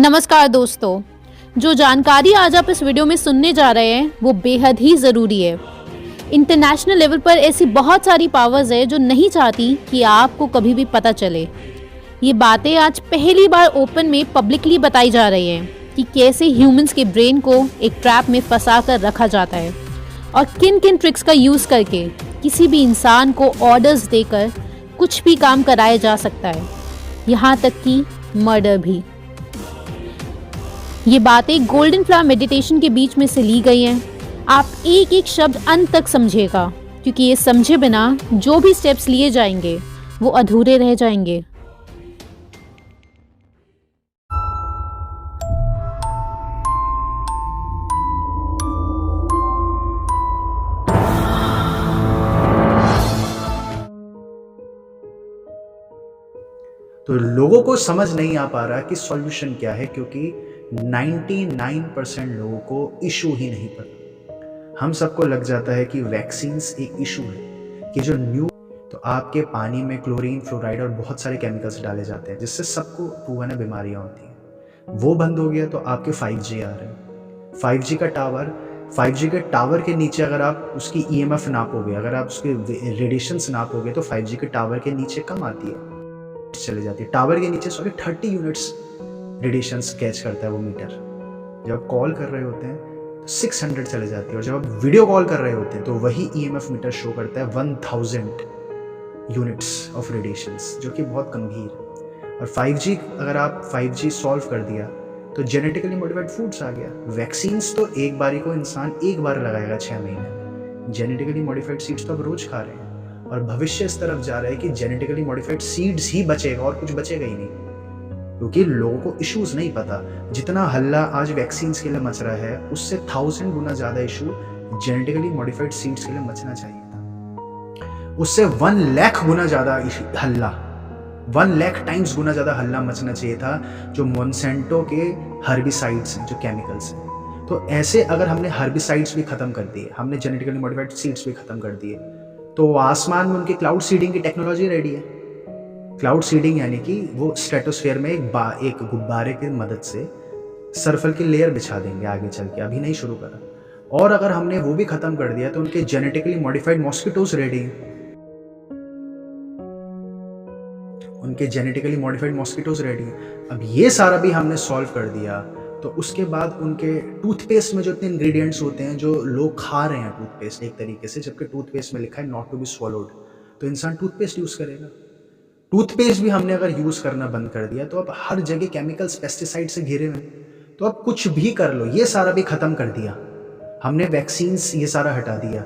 नमस्कार दोस्तों। जो जानकारी आज आप इस वीडियो में सुनने जा रहे हैं वो बेहद ही ज़रूरी है। इंटरनेशनल लेवल पर ऐसी बहुत सारी पावर्स है जो नहीं चाहती कि आपको कभी भी पता चले। ये बातें आज पहली बार ओपन में पब्लिकली बताई जा रही हैं कि कैसे ह्यूमंस के ब्रेन को एक ट्रैप में फंसा कर रखा जाता है और किन किन ट्रिक्स का यूज़ करके किसी भी इंसान को ऑर्डर्स देकर कुछ भी काम कराया जा सकता है, यहाँ तक कि मर्डर भी। ये बातें गोल्डन फ्लावर मेडिटेशन के बीच में से ली गई हैं। आप एक एक शब्द अंत तक समझेगा, क्योंकि ये समझे बिना जो भी स्टेप्स लिए जाएंगे वो अधूरे रह जाएंगे। तो लोगों को समझ नहीं आ पा रहा कि सॉल्यूशन क्या है, क्योंकि 99% लोगों को इशू ही नहीं पता। हम सबको लग जाता है कि वैक्सीन्स एक इशू है कि जो न्यू तो आपके पानी में क्लोरीन, फ्लोराइड और बहुत सारे केमिकल्स डाले जाते हैं जिससे सबको पुराने बीमारियां होती हैं। वो बंद हो गया तो आपके 5G आ रहे हैं। 5G के टावर के नीचे अगर आप उसकी EMF नापोगे, अगर आप उसके रेडिएशंस नापोगे तो 5G के टावर के नीचे कम आती है, चले जाती है। टावर के नीचे 30 यूनिट्स रेडिएशंस कैच करता है वो मीटर। जब आप कॉल कर रहे होते हैं तो 600 चले जाती है, और जब आप वीडियो कॉल कर रहे होते हैं तो वही EMF मीटर शो करता है 1000 यूनिट्स ऑफ रेडिएशंस, जो कि बहुत गंभीर है। और 5G, अगर आप 5G सॉल्व कर दिया तो जेनेटिकली मॉडिफाइड फूड्स आ गया। वैक्सीन्स तो एक बारी को इंसान एक बार लगाएगा 6 महीने। जेनेटिकली मॉडिफाइड सीड्स तो अब रोज खा रहे हैं, और भविष्य इस तरफ जा रहा है कि जेनेटिकली मॉडिफाइड सीड्स ही बचेगा और कुछ बचेगा ही नहीं, क्योंकि लोगों को इश्यूज नहीं पता। जितना हल्ला आज वैक्सीन्स के लिए मच रहा है उससे 1000 गुना ज्यादा इशू जेनेटिकली मॉडिफाइड सीड्स के लिए मचना चाहिए था। उससे 1 लाख गुना ज्यादा हल्ला, 1 लाख टाइम्स गुना ज्यादा हल्ला मचना चाहिए था जो मोनसेंटो के हर्बिसाइड्स हैं, जो केमिकल्स हैं। तो ऐसे अगर हमने हर्बिसाइड्स भी खत्म कर दिए, हमने जेनेटिकली मॉडिफाइड सीड्स भी खत्म कर दिए, तो आसमान में उनकी क्लाउड सीडिंग की टेक्नोलॉजी रेडी है। क्लाउड सीडिंग यानी कि वो स्ट्रेटोस्फेयर में एक गुब्बारे की मदद से सर्फल की लेयर बिछा देंगे आगे चल के, अभी नहीं शुरू करा। और अगर हमने वो भी खत्म कर दिया तो उनके जेनेटिकली मॉडिफाइड मॉस्किटोज रेडी हैं। उनके जेनेटिकली मॉडिफाइड मॉस्किटोज रेडी हैं। अब ये सारा भी हमने सॉल्व कर दिया तो उसके बाद उनके टूथपेस्ट में जो इतने इंग्रेडिएंट्स होते हैं जो लोग खा रहे हैं टूथपेस्ट एक तरीके से, जबकि टूथपेस्ट में लिखा है नॉट टू बी स्वॉलोड, तो इंसान टूथपेस्ट यूज करेगा। टूथपेस्ट भी हमने अगर यूज करना बंद कर दिया तो अब हर जगह केमिकल्स, पेस्टिसाइड से घिरे हुए हैं। तो अब कुछ भी कर लो, ये सारा भी खत्म कर दिया हमने, वैक्सीन्स ये सारा हटा दिया,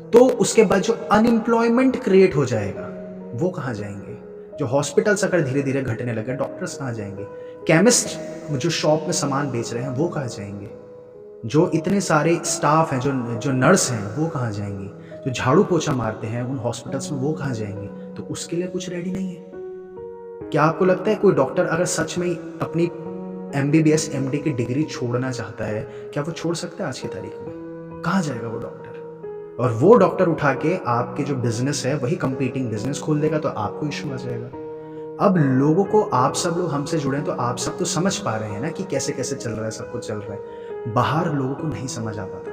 तो उसके बाद जो अनएम्प्लॉयमेंट क्रिएट हो जाएगा वो कहाँ जाएंगे? जो हॉस्पिटल्स अगर धीरे धीरे घटने लगे, डॉक्टर्स कहाँ जाएंगे? केमिस्ट जो शॉप में सामान बेच रहे हैं वो कहाँ जाएंगे? जो इतने सारे स्टाफ हैं, जो नर्स हैं वो कहाँ जाएंगी? जो झाड़ू पोछा मारते हैं उन हॉस्पिटल्स में वो कहाँ जाएंगे? तो उसके लिए कुछ रेडी नहीं है। क्या आपको लगता है कोई डॉक्टर अगर सच में अपनी MBBS MD की डिग्री छोड़ना चाहता है, क्या वो छोड़ सकता है आज की तारीख में? कहाँ जाएगा वो डॉक्टर? और वो डॉक्टर उठा के आपके जो बिजनेस है वही कंपीटिंग बिजनेस खोल देगा, तो आपको इशू आ जाएगा। अब लोगों को, आप सब लोग हमसे जुड़े तो आप सब तो समझ पा रहे हैं ना कि कैसे कैसे चल रहा है, सब कुछ चल रहा है। बाहर लोगों को नहीं समझ आ पाता,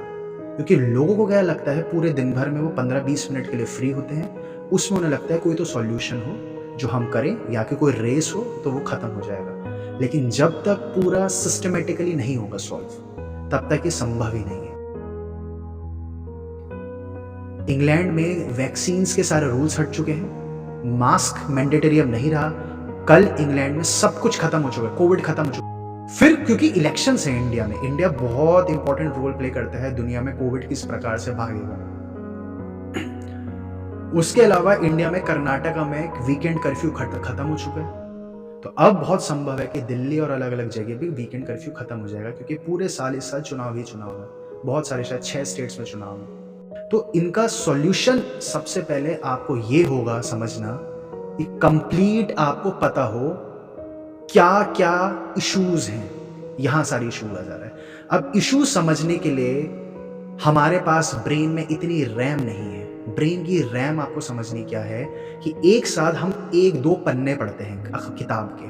क्योंकि लोगों को क्या लगता है, पूरे दिन भर में वो 15-20 मिनट के लिए फ्री होते हैं, उसमें उन्हें लगता है कोई तो सॉल्यूशन हो जो हम करें, या कि कोई रेस हो तो वो खत्म हो जाएगा। लेकिन जब तक पूरा सिस्टमेटिकली नहीं होगा सॉल्व, तब तक ये संभव ही नहीं है। इंग्लैंड में वैक्सीन्स के सारे रूल्स हट चुके हैं, मास्क मैंडेटरी अब नहीं रहा। कल इंग्लैंड में सब कुछ खत्म हो चुका है, कोविड खत्म हो चुका है। फिर क्योंकि इलेक्शंस हैं इंडिया में, इंडिया बहुत इंपॉर्टेंट रोल प्ले करता है दुनिया में, कोविड किस प्रकार से भागेगा। उसके अलावा इंडिया में कर्नाटका में एक वीकेंड कर्फ्यू खत्म हो चुका है, तो अब बहुत संभव है कि दिल्ली और अलग अलग जगह भी वीकेंड कर्फ्यू खत्म हो जाएगा, क्योंकि पूरे साल इस साल चुनाव ही चुनाव है, बहुत सारे, शायद 6 स्टेट्स में चुनाव है। तो इनका सॉल्यूशन सबसे पहले आपको ये होगा समझना कि कंप्लीट आपको पता हो क्या क्या इश्यूज हैं। यहां सारी इशू आ जा रहा है। अब इशू समझने के लिए हमारे पास ब्रेन में इतनी रैम नहीं है। ब्रेन की रैम आपको समझनी क्या है कि एक साथ हम 1-2 पन्ने पढ़ते हैं किताब के,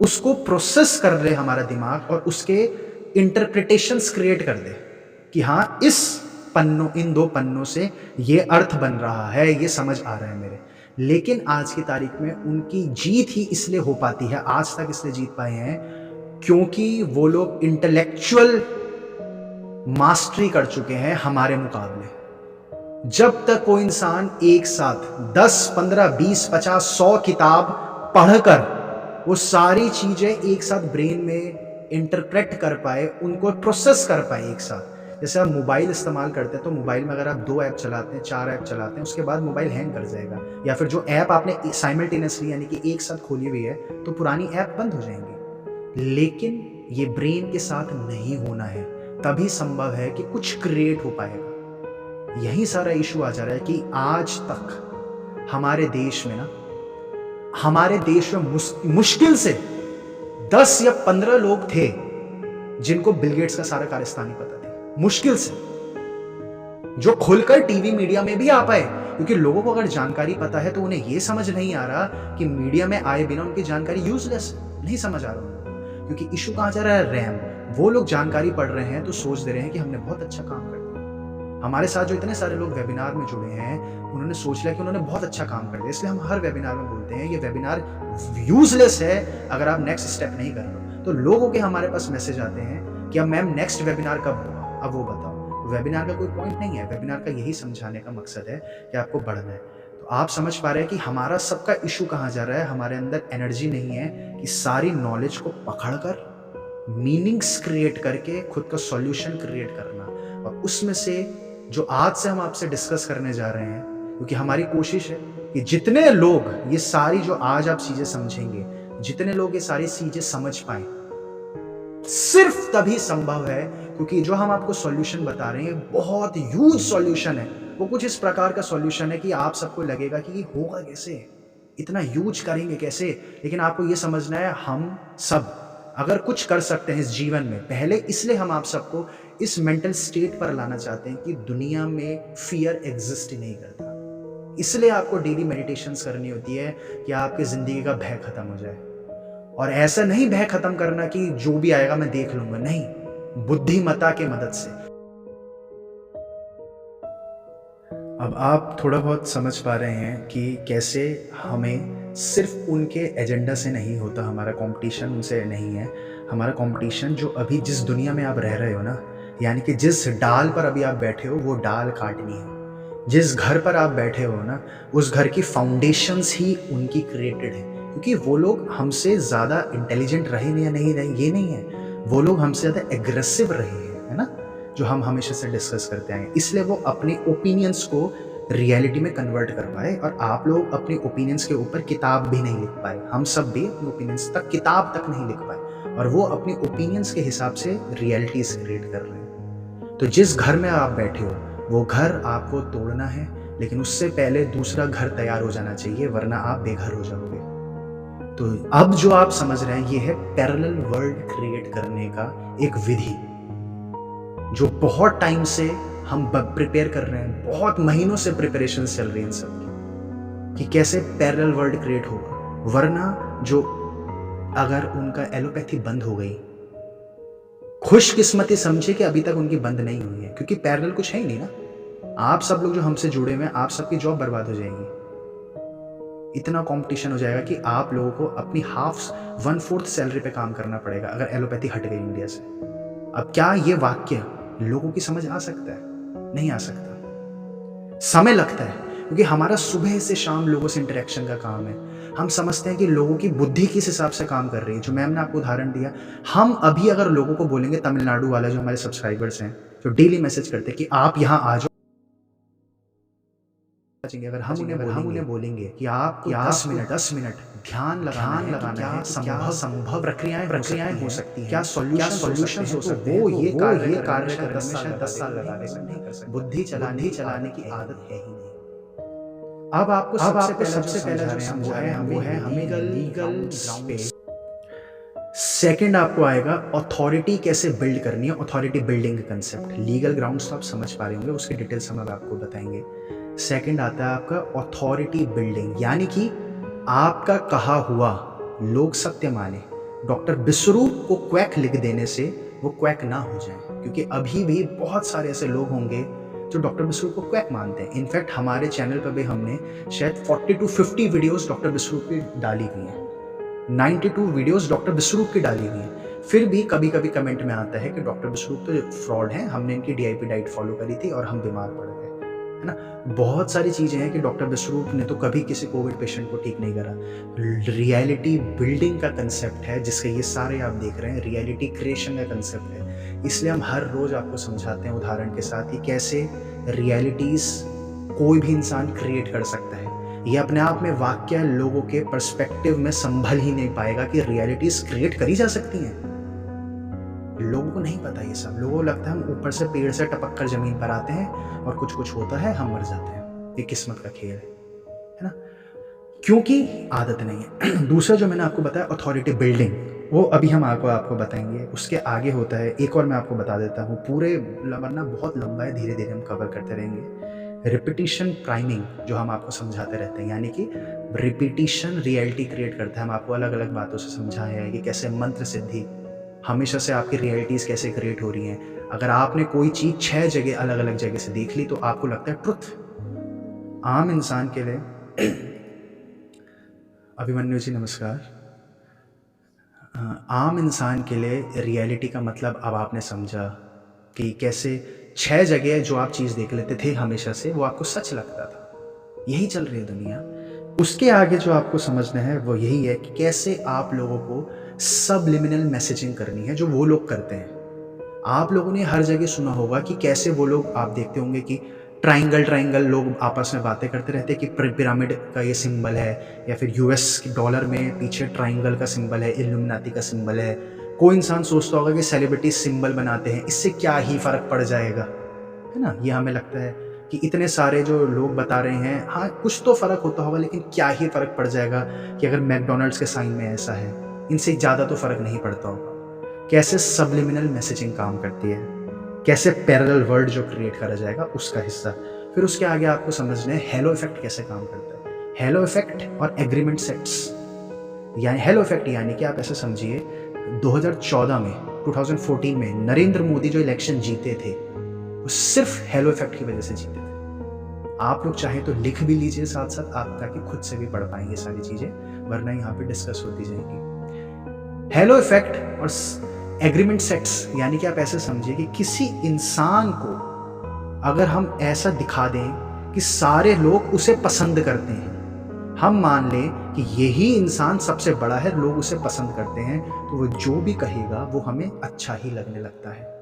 उसको प्रोसेस कर ले हमारा दिमाग और उसके इंटरप्रिटेशंस क्रिएट कर दे कि हाँ इन 2 पन्नों से ये अर्थ बन रहा है, ये समझ आ रहा है मेरे। लेकिन आज की तारीख में उनकी जीत ही इसलिए हो पाती है, आज तक इसलिए जीत पाए हैं क्योंकि वो लोग इंटेलेक्चुअल मास्टरी कर चुके हैं हमारे मुकाबले। जब तक कोई इंसान एक साथ 10, 15, 20, 50, 100 किताब पढ़कर वो सारी चीजें एक साथ ब्रेन में इंटरप्रेट कर पाए, उनको प्रोसेस कर पाए एक साथ। जैसे आप मोबाइल इस्तेमाल करते हैं तो मोबाइल में अगर आप 2 ऐप चलाते हैं, 4 ऐप चलाते हैं, उसके बाद मोबाइल हैंग कर जाएगा, या फिर जो ऐप आपने साइमल्टेनियसली यानी कि एक साथ खोली हुई है तो पुरानी ऐप बंद हो जाएंगी। लेकिन ये ब्रेन के साथ नहीं होना है, तभी संभव है कि कुछ क्रिएट हो पाएगा। यही सारा इशू आ जा रहा है कि आज तक हमारे देश में मुश्किल से 10 या 15 लोग थे जिनको बिल गेट्स का सारा कारस्तानी पता थी, मुश्किल से, जो खुलकर टीवी मीडिया में भी आ पाए। क्योंकि लोगों को अगर जानकारी पता है तो उन्हें यह समझ नहीं आ रहा कि मीडिया में आए बिना उनकी जानकारी यूजलेस है, नहीं समझ आ रहा उनको। क्योंकि इशू कहां जा रहा है, रैम। वो लोग जानकारी पढ़ रहे हैं तो सोच दे रहे हैं कि हमने बहुत अच्छा काम कर दिया। हमारे साथ जो इतने सारे लोग वेबिनार में जुड़े हैं, उन्होंने सोच लिया कि उन्होंने बहुत अच्छा काम कर दिया, इसलिए हम हर वेबिनार में बोलते हैं ये वेबिनार यूजलेस है अगर आप नेक्स्ट स्टेप नहीं कर रहे हो। तो लोगों के हमारे पास मैसेज आते हैं कि अब मैम नेक्स्ट वेबिनार कब होगा, अब वो बताओ। वेबिनार का कोई पॉइंट नहीं है, वेबिनार का यही समझाने का मकसद है कि आपको बढ़ना है। तो आप समझ पा रहे हैं कि हमारा सबका इशू कहाँ जा रहा है। हमारे अंदर एनर्जी नहीं है कि सारी नॉलेज को पकड़कर मीनिंग्स क्रिएट करके खुद का सॉल्यूशन क्रिएट करना। और उसमें से जो आज से हम आपसे डिस्कस करने जा रहे हैं, क्योंकि हमारी कोशिश है कि जितने लोग ये सारी जो आज आप चीजें समझेंगे, जितने लोग ये सारी चीजें समझ पाए, सिर्फ तभी संभव है क्योंकि जो हम आपको सॉल्यूशन बता रहे हैं बहुत ह्यूज सॉल्यूशन है। वो कुछ इस प्रकार का सॉल्यूशन है कि आप सबको लगेगा कि ये होगा कैसे, इतना ह्यूज करेंगे कैसे। लेकिन आपको ये समझना है हम सब अगर कुछ कर सकते हैं इस जीवन में, पहले इसलिए हम आप सबको इस मेंटल स्टेट पर लाना चाहते हैं कि दुनिया में फियर एग्जिस्ट ही नहीं करता। इसलिए आपको डेली मेडिटेशंस करनी होती है कि आपकी जिंदगी का भय खत्म हो जाए। और ऐसा नहीं भय खत्म करना कि जो भी आएगा मैं देख लूंगा, नहीं, बुद्धिमत्ता के मदद से। अब आप थोड़ा बहुत समझ पा रहे हैं कि कैसे हमें सिर्फ उनके एजेंडा से नहीं होता, हमारा कंपटीशन उनसे नहीं है। हमारा कंपटीशन जो अभी जिस दुनिया में आप रह रहे हो ना, यानी कि जिस डाल पर अभी आप बैठे हो वो डाल काटनी है। जिस घर पर आप बैठे हो ना, उस घर की फाउंडेशंस ही उनकी क्रिएटेड है। क्योंकि वो लोग हमसे ज़्यादा इंटेलिजेंट रहे या नहीं रहे ये नहीं है, वो लोग हमसे ज़्यादा एग्रेसिव रहे हैं, है ना, जो हम हमेशा से डिस्कस करते हैं। इसलिए वो अपने ओपिनियंस को रियलिटी में कन्वर्ट कर पाए। और आप लोग अपने ओपिनियंस के ऊपर किताब भी नहीं लिख पाए, हम सब भी अपने ओपिनियंस तक किताब तक नहीं लिख पाए, और वो अपने ओपिनियंस के हिसाब से रियलिटीज क्रिएट कर रहे हैं। तो जिस घर में आप बैठे हो वो घर आपको तोड़ना है, लेकिन उससे पहले दूसरा घर तैयार हो जाना चाहिए, वरना आप बेघर हो जाओगे। तो अब जो आप समझ रहे हैं ये है पैरेलल वर्ल्ड क्रिएट करने का एक विधि, जो बहुत टाइम से हम प्रिपेयर कर रहे हैं, बहुत महीनों से प्रिपरेशन चल रही है इन सब की कि कैसे पैरेलल वर्ल्ड क्रिएट होगा। वरना जो अगर उनका एलोपैथी बंद हो गई, खुशकिस्मती समझे कि अभी तक उनकी बंद नहीं हुई है, क्योंकि पैरेलल कुछ है ही नहीं ना। आप सब लोग जो हमसे जुड़े हुए हैं, आप सबकी जॉब बर्बाद हो जाएगी। इतना कंपटीशन हो जाएगा कि आप लोगों को अपनी 1/4 सैलरी पे काम करना पड़ेगा अगर एलोपैथी हट गई इंडिया से। अब क्या ये वाक्य लोगों की समझ आ सकता है? नहीं आ सकता, समय लगता है, क्योंकि हमारा सुबह से शाम लोगों से इंटरेक्शन का काम है। हम समझते हैं कि लोगों की बुद्धि किस हिसाब से काम कर रही है। जो मैम ने आपको उदाहरण दिया, हम अभी अगर लोगों को बोलेंगे, तमिलनाडु वाला जो हमारे सब्सक्राइबर्स हैं जो डेली मैसेज करते हैं कि आप यहाँ आ जाओ, अगर हम उन्हें बोलेंगे कि आप 10 मिनट ध्यान लगाना है, संभव प्रक्रियाएं हो सकती हैं, क्या सॉल्यूशन हो सकते हैं, वो ये कार्य करने में 10 साल लगा ले सकते हैं। बुद्धि चलाने की आदत है ही नहीं। अब आपको सबसे पहला जो समझा है वो है हमें लीगल स्पेस। सेकंड आपको आएगा अथॉरिटी कैसे बिल्ड करनी है, authority building concept. Legal grounds तो आप समझ पा रहे होंगे, उसके डिटेल्स हम अब आपको बताएंगे। सेकंड आता है आपका अथॉरिटी बिल्डिंग, यानी कि आपका कहा हुआ लोग सत्य माने, डॉक्टर विश्वरूप को क्वैक लिख देने से वो क्वैक ना हो जाए, क्योंकि अभी भी बहुत सारे ऐसे लोग होंगे जो डॉक्टर विश्वरूप को क्वैक मानते हैं। इनफैक्ट हमारे चैनल पर भी हमने शायद 40 to 50 वीडियोस डॉक्टर विश्वरूप की डाली हुई हैं, 92 वीडियोस डॉक्टर विश्वरूप की डाली हुई हैं। फिर भी कभी कभी कमेंट में आता है कि डॉक्टर विश्वरूप तो फ्रॉड हैं, हमने इनकी DIP डाइट फॉलो करी थी और हम बीमार पड़ गए, है ना। बहुत सारी चीज़ें हैं कि डॉक्टर विश्वरूप ने तो कभी किसी कोविड पेशेंट को ठीक नहीं करा। रियलिटी बिल्डिंग का कंसेप्ट है जिसके ये सारे आप देख रहे हैं, रियलिटी क्रिएशन का कंसेप्ट है। इसलिए हम हर रोज़ आपको समझाते हैं उदाहरण के साथ कि कैसे रियलिटीज़ कोई भी इंसान क्रिएट कर सकता है। ये अपने आप में वाक्य लोगों के पर्सपेक्टिव में संभल ही नहीं पाएगा कि रियलिटीज़ क्रिएट करी जा सकती हैं। लोगों को नहीं पता ये सब। लोगों को लगता है हम ऊपर से पेड़ से टपक कर ज़मीन पर आते हैं और कुछ कुछ होता है, हम मर जाते हैं, ये किस्मत का खेल है ना, क्योंकि आदत नहीं है। दूसरा जो मैंने आपको बताया अथॉरिटी बिल्डिंग, वो अभी हम आपको बताएंगे। उसके आगे होता है एक और मैं आपको बता देता हूँ, पूरे वरना बहुत लंबा है, धीरे धीरे हम कवर करते रहेंगे। रिपीटिशन प्राइमिंग जो हम आपको समझाते रहते हैं, यानी कि रिपीटिशन रियलिटी क्रिएट करता है। हम आपको अलग अलग बातों से समझाया है कि कैसे मंत्र सिद्धि हमेशा से आपकी रियलिटीज़ कैसे क्रिएट हो रही हैं। अगर आपने कोई चीज़ 6 जगह अलग अलग जगह से देख ली तो आपको लगता है ट्रुथ। आम इंसान के लिए अभिमन्यु जी नमस्कार। आम इंसान के लिए रियलिटी का मतलब अब आपने समझा कि कैसे 6 जगह जो आप चीज़ देख लेते थे हमेशा से वो आपको सच लगता था। यही चल रही है दुनिया। उसके आगे जो आपको समझना है वो यही है कि कैसे आप लोगों को सबलिमिनल मैसेजिंग करनी है, जो वो लोग करते हैं। आप लोगों ने हर जगह सुना होगा कि कैसे वो लोग, आप देखते होंगे कि ट्राइंगल लोग आपस में बातें करते रहते हैं कि पिरामिड का ये सिंबल है, या फिर US के डॉलर में पीछे ट्राइंगल का सिंबल है, इल्यूमिनाती का सिंबल है। कोई इंसान सोचता होगा कि सेलिब्रिटी सिंबल बनाते हैं, इससे क्या ही फ़र्क पड़ जाएगा, है ना। ये हमें लगता है कि इतने सारे जो लोग बता रहे हैं, हाँ कुछ तो फ़र्क होता होगा, लेकिन क्या ही फ़र्क पड़ जाएगा कि अगर मैकडोनल्ड्स के साइन में ऐसा है, इनसे ज़्यादा तो फ़र्क नहीं पड़ता होगा। कैसे सबलिमिनल मैसेजिंग काम करती है, कैसे पैरेलल वर्ल्ड जो क्रिएट करा जाएगा उसका हिस्सा। फिर उसके आगे आपको समझना है हेलो इफेक्ट कैसे काम करता है। हेलो इफेक्ट और एग्रीमेंट सेट्स, यानी हेलो इफेक्ट यानी कि आप ऐसे समझिए 2014 में नरेंद्र मोदी जो इलेक्शन जीते थे वो सिर्फ हेलो इफेक्ट की वजह से जीते थे। आप लोग चाहें तो लिख भी लीजिए साथ साथ, आप ताकि खुद से भी पढ़ पाएंगे सारी चीज़ें, वरना यहाँ पे डिस्कस होती जाएंगी। हेलो इफेक्ट और एग्रीमेंट सेट्स यानी कि आप ऐसे समझिए कि किसी इंसान को अगर हम ऐसा दिखा दें कि सारे लोग उसे पसंद करते हैं, हम मान लें कि यही इंसान सबसे बड़ा है, लोग उसे पसंद करते हैं, तो वो जो भी कहेगा वो हमें अच्छा ही लगने लगता है।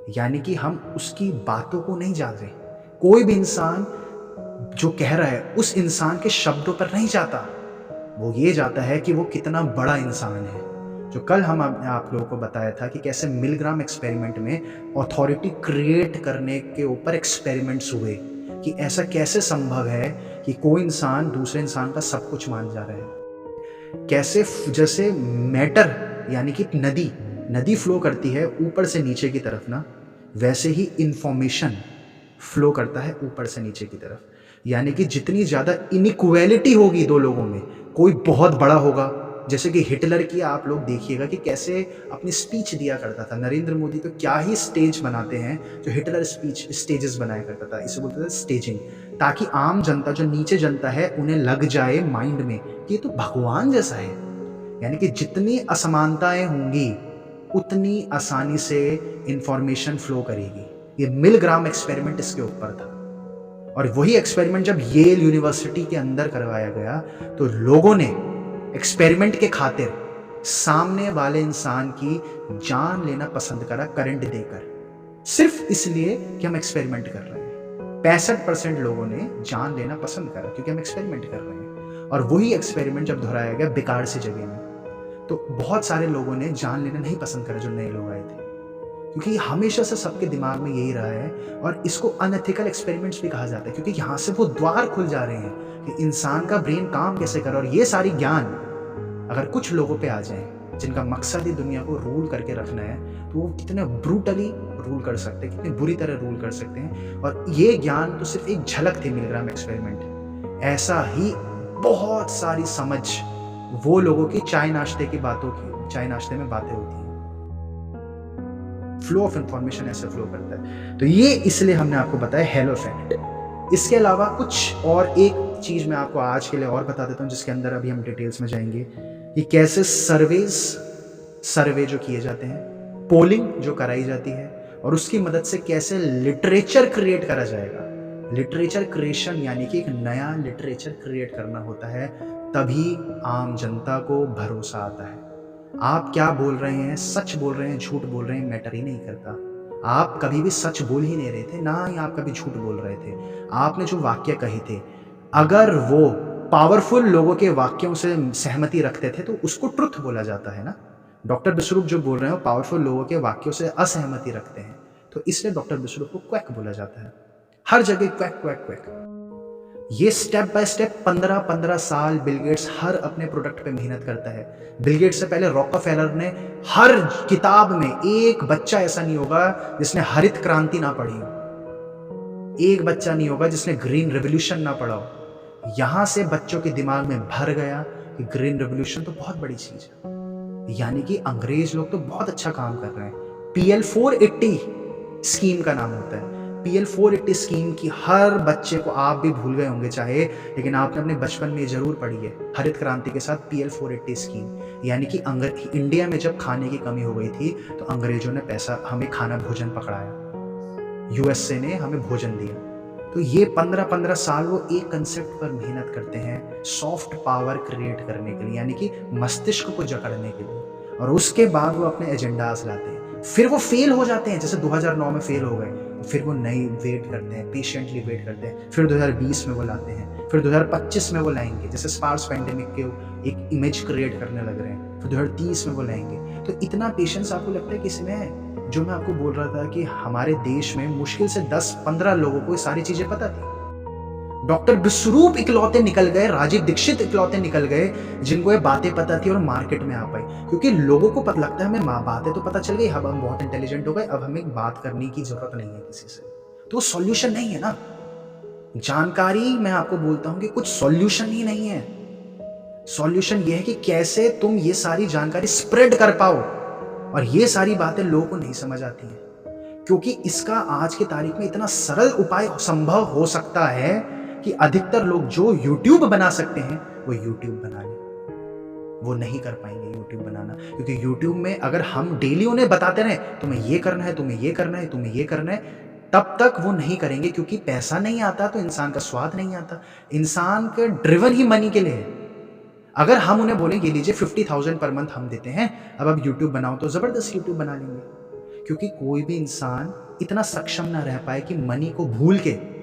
यानी कि हम उसकी बातों को नहीं जान रहे। कोई भी इंसान जो कह रहा है उस इंसान के शब्दों पर नहीं जाता, वो ये जाता है कि वो कितना बड़ा इंसान है। जो कल हम आप लोगों को बताया था कि कैसे मिलग्राम एक्सपेरिमेंट में अथॉरिटी क्रिएट करने के ऊपर एक्सपेरिमेंट्स हुए, कि ऐसा कैसे संभव है कि कोई इंसान दूसरे इंसान का सब कुछ मान जा रहा है। कैसे जैसे मैटर यानी कि नदी फ्लो करती है ऊपर से नीचे की तरफ ना, वैसे ही इंफॉर्मेशन फ्लो करता है ऊपर से नीचे की तरफ। यानी कि जितनी ज़्यादा इनइक्वालिटी होगी दो लोगों में, कोई बहुत बड़ा होगा, जैसे कि हिटलर की आप लोग देखिएगा कि कैसे अपनी स्पीच दिया करता था। नरेंद्र मोदी तो क्या ही स्टेज बनाते हैं, जो हिटलर स्पीच स्टेजेस बनाया करता था, इसे बोलते थे स्टेजिंग, ताकि आम जनता जो नीचे जनता है उन्हें लग जाए माइंड में कि ये तो भगवान जैसा है। यानी कि जितनी असमानताएं होंगी उतनी आसानी से इंफॉर्मेशन फ्लो करेगी। ये मिलग्राम एक्सपेरिमेंट इसके ऊपर था, और वही एक्सपेरिमेंट जब येल यूनिवर्सिटी के अंदर करवाया गया तो लोगों ने एक्सपेरिमेंट के खातिर सामने वाले इंसान की जान लेना पसंद करा, करंट देकर, सिर्फ इसलिए कि हम एक्सपेरिमेंट कर रहे हैं। 65% लोगों ने जान लेना पसंद करा क्योंकि हम एक्सपेरिमेंट कर रहे हैं। और वही एक्सपेरिमेंट जब दोहराया गया बेकार सी जगह में, तो बहुत सारे लोगों ने जान लेना नहीं पसंद करा, जो नए लोग आए थे, क्योंकि हमेशा से सबके दिमाग में यही रहा है। और इसको अनएथिकल एक्सपेरिमेंट्स भी कहा जाता है, क्योंकि यहाँ से वो द्वार खुल जा रहे हैं कि इंसान का ब्रेन काम कैसे करे। और ये सारी ज्ञान अगर कुछ लोगों पे आ जाए जिनका मकसद ही दुनिया को रूल करके रखना है, तो वो कितने ब्रूटली रूल कर सकते हैं, कितनी बुरी तरह रूल कर सकते हैं। और ये ज्ञान तो सिर्फ एक झलक थी मिलग्राम एक्सपेरिमेंट। ऐसा ही बहुत सारी समझ वो लोगों की चाय नाश्ते की बातों की चाय नाश्ते में बातें होती हैं, फ्लो ऑफ इंफॉर्मेशन ऐसे फ्लो करता है। तो ये इसलिए हमने आपको बताया हेलो इफेक्ट। इसके अलावा कुछ और एक चीज़ मैं आपको आज के लिए और बता देता हूँ, जिसके अंदर अभी हम डिटेल्स में जाएंगे कि कैसे सर्वे जो किए जाते हैं, पोलिंग जो कराई जाती है, और उसकी मदद से कैसे लिटरेचर क्रिएट करा जाएगा। लिटरेचर क्रिएशन यानी कि एक नया लिटरेचर क्रिएट करना होता है, तभी आम जनता को भरोसा आता है। आप क्या बोल रहे हैं, सच बोल रहे हैं, झूठ बोल रहे हैं, मैटर ही नहीं करता। आप कभी भी सच बोल ही नहीं रहे थे, ना ही आप कभी झूठ बोल रहे थे। आपने जो वाक्य कहे थे, अगर वो पावरफुल लोगों के वाक्यों से सहमति रखते थे तो उसको ट्रुथ बोला जाता है ना। डॉक्टर विश्वरूप जो बोल रहे हैं वो पावरफुल लोगों के वाक्यों से असहमति रखते हैं, तो इसलिए डॉक्टर विश्वरूप को क्वैक बोला जाता है। हर जगह क्वैक क्वैक क्वैक। ये स्टेप बाय स्टेप 15-15 साल बिल गेट्स हर अपने प्रोडक्ट पे मेहनत करता है। बिल गेट्स से पहले रॉकफेलर ने हर किताब में, एक बच्चा ऐसा नहीं होगा जिसने हरित क्रांति ना पढ़ी हो, एक बच्चा नहीं होगा जिसने ग्रीन रेवोल्यूशन ना पढ़ा हो। यहां से बच्चों के दिमाग में भर गया कि ग्रीन रेवोल्यूशन तो बहुत बड़ी चीज है, यानी कि अंग्रेज लोग तो बहुत अच्छा काम कर रहे हैं। PL 480 स्कीम का नाम होता है। PL 480 स्कीम की हर बच्चे को, आप भी भूल गए होंगे चाहे, लेकिन आपने अपने बचपन में जरूर पढ़ी है। हरित क्रांति के साथ PL 480 स्कीम, यानी कि इंडिया में जब खाने की कमी हो गई थी तो अंग्रेजों ने पैसा, हमें खाना भोजन पकड़ाया, USA ने हमें भोजन दिया। तो ये 15-15 साल वो एक कंसेप्ट पर मेहनत करते हैं, सॉफ्ट पावर क्रिएट करने के लिए, यानी कि मस्तिष्क को जकड़ने के लिए, और उसके बाद वो अपने एजेंडाज लाते हैं। फिर वो फेल हो जाते हैं, जैसे 2009 में फेल हो गए, फिर वो नई वेट करते हैं, पेशेंटली वेट करते हैं, फिर 2020 में वो लाते हैं, फिर 2025 में वो लाएंगे, जैसे स्पार्स पैंडेमिक के एक इमेज क्रिएट करने लग रहे हैं, फिर 2030 में वो लाएंगे। तो इतना पेशेंस आपको लगता है कि इसमें है? जो मैं आपको बोल रहा था कि हमारे देश में मुश्किल से 10-15 लोगों को ये सारी चीजें पता थी। डॉक्टर विश्वरूप इकलौते निकल गए, राजीव दीक्षित इकलौते निकल गए जिनको ये बातें पता थी और मार्केट में आ पाई, क्योंकि लोगों को पता लगता है हमें बातें तो पता चल गई, अब हम बहुत इंटेलिजेंट हो गए, अब हमें बात करने की जरूरत नहीं है किसी से। तो सॉल्यूशन नहीं है ना जानकारी। मैं आपको बोलता हूं कि कुछ सॉल्यूशन ही नहीं है। सॉल्यूशन ये है कि कैसे तुम ये सारी जानकारी स्प्रेड कर पाओ, और ये सारी बातें लोगों को नहीं समझ आती हैं, क्योंकि इसका आज की तारीख में इतना सरल उपाय संभव हो सकता है कि अधिकतर लोग जो YouTube बना सकते हैं वो YouTube बना लें। वो नहीं कर पाएंगे YouTube बनाना, क्योंकि YouTube में अगर हम डेली उन्हें बताते रहे तुम्हें ये करना है, तुम्हें ये करना है, तुम्हें ये करना है, तब तक वो नहीं करेंगे, क्योंकि पैसा नहीं आता तो इंसान का स्वाद नहीं आता। इंसान के ड्रिवन ही मनी के लिए है। अगर हम उन्हें बोलेंगे लीजिए 50,000 पर मंथ हम देते हैं, अब आप YouTube बनाओ, तो जबरदस्त YouTube बना लेंगे, क्योंकि कोई भी इंसान इतना सक्षम ना रह पाए कि मनी को भूल के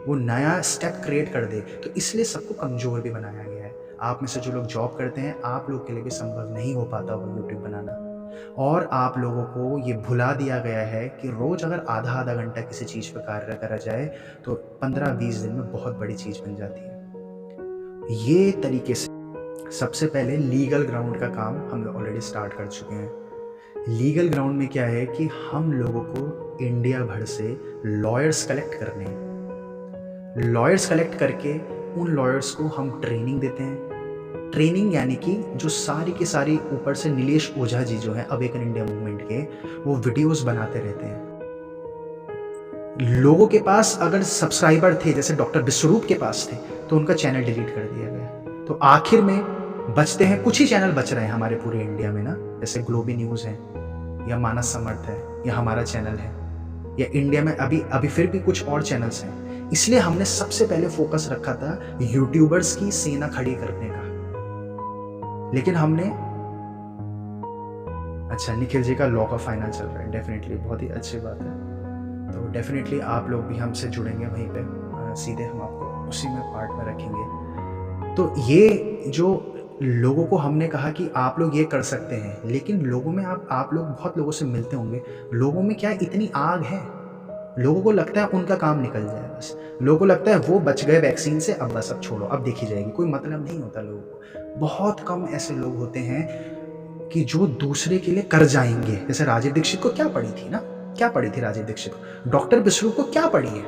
वो नया स्टेप क्रिएट कर दे। तो इसलिए सबको कमजोर भी बनाया गया है। आप में से जो लोग जॉब करते हैं, आप लोग के लिए भी संभव नहीं हो पाता वो YouTube बनाना, और आप लोगों को ये भुला दिया गया है कि रोज अगर आधा घंटा किसी चीज पर कार्य करा जाए तो 15-20 दिन में बहुत बड़ी चीज बन जाती है। ये तरीके से सबसे पहले लीगल ग्राउंड का काम हम ऑलरेडी स्टार्ट कर चुके हैं। लीगल ग्राउंड में क्या है कि हम लोगों को इंडिया भर से लॉयर्स कलेक्ट करने हैं। लॉयर्स कलेक्ट करके उन लॉयर्स को हम ट्रेनिंग देते हैं। ट्रेनिंग यानी कि जो सारी की सारी, ऊपर से नीलेश ओझा जी जो है अवेकन इंडिया मूवमेंट के, वो वीडियोस बनाते रहते हैं। लोगों के पास अगर सब्सक्राइबर थे, जैसे डॉक्टर विश्वरूप के पास थे, तो उनका चैनल डिलीट कर दिया गया। तो आखिर में बचते हैं कुछ ही चैनल बच रहे हैं हमारे पूरे इंडिया में ना, जैसे ग्लोबी न्यूज़ है, या मानस समर्थ है, या हमारा चैनल है, या इंडिया में अभी फिर भी कुछ और चैनल्स हैं। इसलिए हमने सबसे पहले फोकस रखा था यूट्यूबर्स की सेना खड़ी करने का। लेकिन हमने, अच्छा निखिल जी का लॉ का फाइनेंस चल रहा है, डेफिनेटली बहुत ही अच्छी बात है। तो डेफिनेटली आप लोग भी हमसे जुड़ेंगे वहीं पे, सीधे हम आपको उसी में पार्ट में रखेंगे। तो ये जो लोगों को हमने कहा कि आप लोग ये कर सकते हैं, लेकिन लोगों में आप लोग बहुत लोगों से मिलते होंगे, लोगों में क्या इतनी आग है, लोगों को लगता है उनका काम निकल जाए बस, लोगों को लगता है वो बच गए वैक्सीन से, अब बस अब छोड़ो, अब देखी जाएगी, कोई मतलब नहीं होता लोगों को। बहुत कम ऐसे लोग होते हैं कि जो दूसरे के लिए कर जाएंगे। जैसे राजीव दीक्षित को क्या पड़ी थी ना, क्या पड़ी थी राजीव दीक्षित को, डॉक्टर विश्वरूप को क्या पड़ी है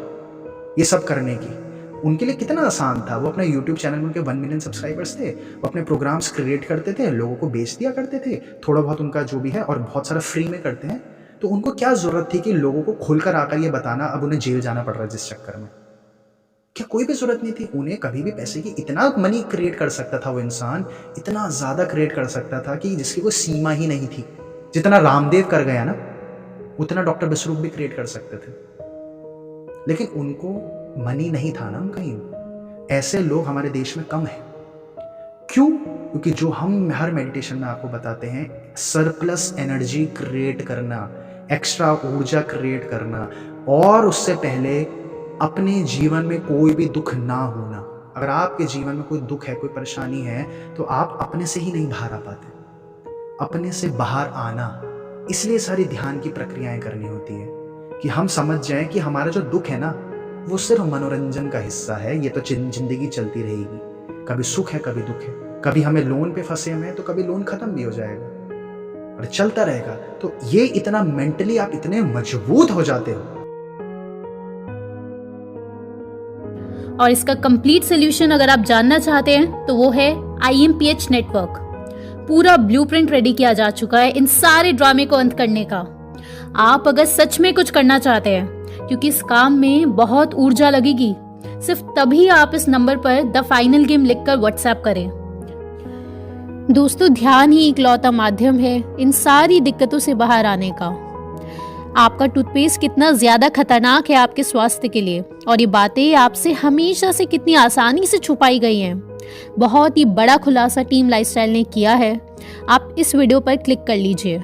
ये सब करने की। उनके लिए कितना आसान था। वो अपना यूट्यूब चैनल में, उनके 1 मिलियन सब्सक्राइबर्स थे, वो अपने प्रोग्राम्स क्रिएट करते थे, लोगों को बेच दिया करते थे, थोड़ा बहुत उनका जो भी है, और बहुत सारा फ्री में करते हैं। तो उनको क्या ज़रूरत थी कि लोगों को खुलकर आकर ये बताना अब उन्हें जेल जाना पड़ रहा है जिस चक्कर में? क्या कोई भी ज़रूरत नहीं थी। उन्हें कभी भी पैसे की इतना मनी क्रिएट कर सकता था वो इंसान, इतना ज़्यादा क्रिएट कर सकता था कि जिसकी कोई सीमा ही नहीं थी। जितना रामदेव कर गया ना, उतना डॉक्टर विश्वरूप भी क्रिएट कर सकते थे। लेकिन उनको मनी नहीं था ना कहीं। ऐसे लोग हमारे देश में कम हैं। क्यों? क्योंकि जो हम हर मेडिटेशन में आपको बताते हैं, सरप्लस एनर्जी क्रिएट करना, एक्स्ट्रा ऊर्जा क्रिएट करना, और उससे पहले अपने जीवन में कोई भी दुख ना होना। अगर आपके जीवन में कोई दुख है, कोई परेशानी है, तो आप अपने से ही नहीं बाहर आ पाते। अपने से बाहर आना, इसलिए सारी ध्यान की प्रक्रियाएं करनी होती है कि हम समझ जाएं कि हमारा जो दुख है ना, वो सिर्फ मनोरंजन का हिस्सा है। ये तो जिंदगी चलती रहेगी, कभी सुख है कभी दुख है, कभी हमें लोन पे फंसे हुए हैं तो कभी लोन खत्म भी हो जाएगा, और चलता रहेगा। तो ये इतना मेंटली आप इतने मजबूत हो जाते हो। और इसका कंप्लीट सोल्यूशन अगर आप जानना चाहते हैं तो वो है IMPH नेटवर्क। पूरा ब्लूप्रिंट रेडी किया जा चुका है इन सारे ड्रामे को अंत करने का। आप अगर सच में कुछ करना चाहते हैं, क्योंकि इस काम में बहुत ऊर्जा लगेगी, सिर्फ तभी आप इस नंबर पर द फाइनल गेम लिखकर व्हाट्सएप करें। दोस्तों, ध्यान ही इकलौता माध्यम है इन सारी दिक्कतों से बाहर आने का। आपका टूथपेस्ट कितना ज्यादा खतरनाक है आपके स्वास्थ्य के लिए, और ये बातें आपसे हमेशा से कितनी आसानी से छुपाई गई हैं। बहुत ही बड़ा खुलासा टीम लाइफस्टाइल ने किया है। आप इस वीडियो पर क्लिक कर लीजिए।